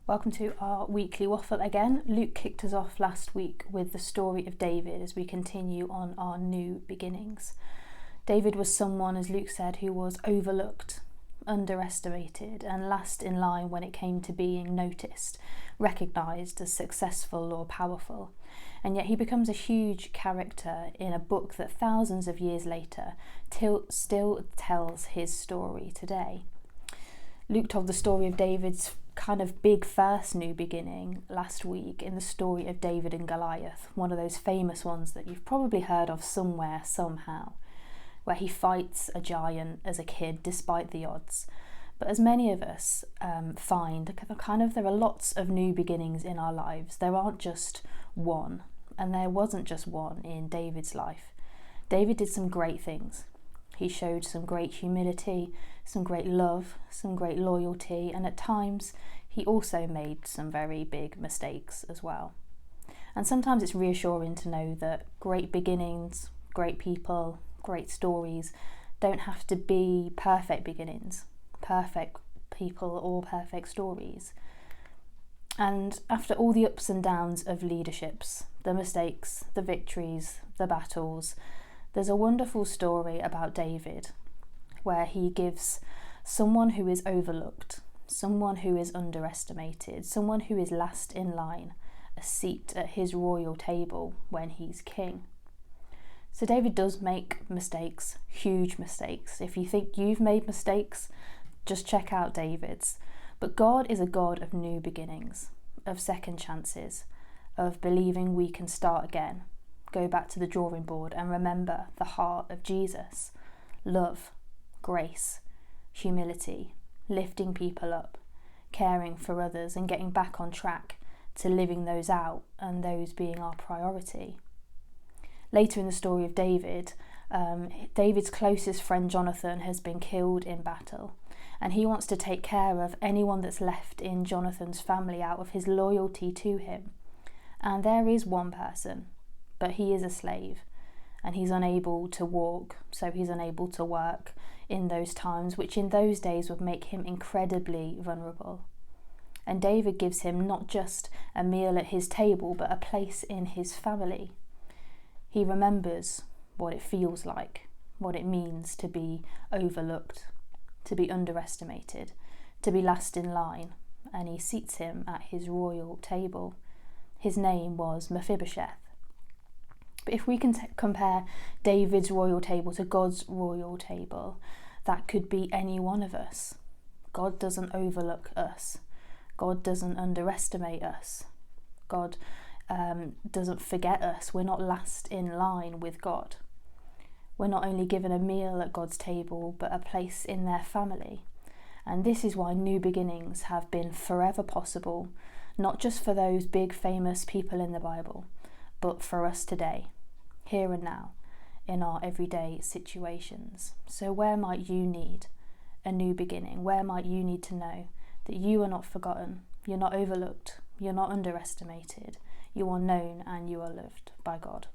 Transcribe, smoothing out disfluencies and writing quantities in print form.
Welcome to our weekly waffle again. Luke kicked us off last week with the story of David as we continue on our new beginnings. David was someone, as Luke said, who was overlooked, underestimated, and last in line when it came to being noticed, recognised as successful or powerful. And yet he becomes a huge character in a book that thousands of years later still tells his story today. Luke told the story of David's kind of big first new beginning last week in the story of David and Goliath, one of those famous ones that you've probably heard of somewhere, somehow, where he fights a giant as a kid despite the odds. But as many of us find, there are lots of new beginnings in our lives. There aren't just one, and there wasn't just one in David's life. David did some great things. He showed some great humility, some great love, some great loyalty, and at times he also made some very big mistakes as well. And sometimes it's reassuring to know that great beginnings, great people, great stories don't have to be perfect beginnings, perfect people or perfect stories. And after all the ups and downs of leaderships, the mistakes, the victories, the battles, there's a wonderful story about David where he gives someone who is overlooked, someone who is underestimated, someone who is last in line, a seat at his royal table when he's king. So David does make mistakes, huge mistakes. If you think you've made mistakes, just check out David's. But God is a God of new beginnings, of second chances, of believing we can start again. Go back to the drawing board and remember the heart of Jesus. Love, grace, humility, lifting people up, caring for others and getting back on track to living those out and those being our priority. Later in the story of David, David's closest friend Jonathan has been killed in battle, and he wants to take care of anyone that's left in Jonathan's family out of his loyalty to him. And there is one person, but he is a slave and he's unable to walk, so he's unable to work in those times, which in those days would make him incredibly vulnerable. And David gives him not just a meal at his table, but a place in his family. He remembers what it feels like, what it means to be overlooked, to be underestimated, to be last in line, and he seats him at his royal table. His name was Mephibosheth. But if we can compare David's royal table to God's royal table, that could be any one of us. God doesn't overlook us. God doesn't underestimate us. God doesn't forget us. We're not last in line with God. We're not only given a meal at God's table, but a place in their family. And this is why new beginnings have been forever possible, not just for those big famous people in the Bible, but for us today, here and now, in our everyday situations. So where might you need a new beginning? Where might you need to know that you are not forgotten, you're not overlooked, you're not underestimated, you are known and you are loved by God?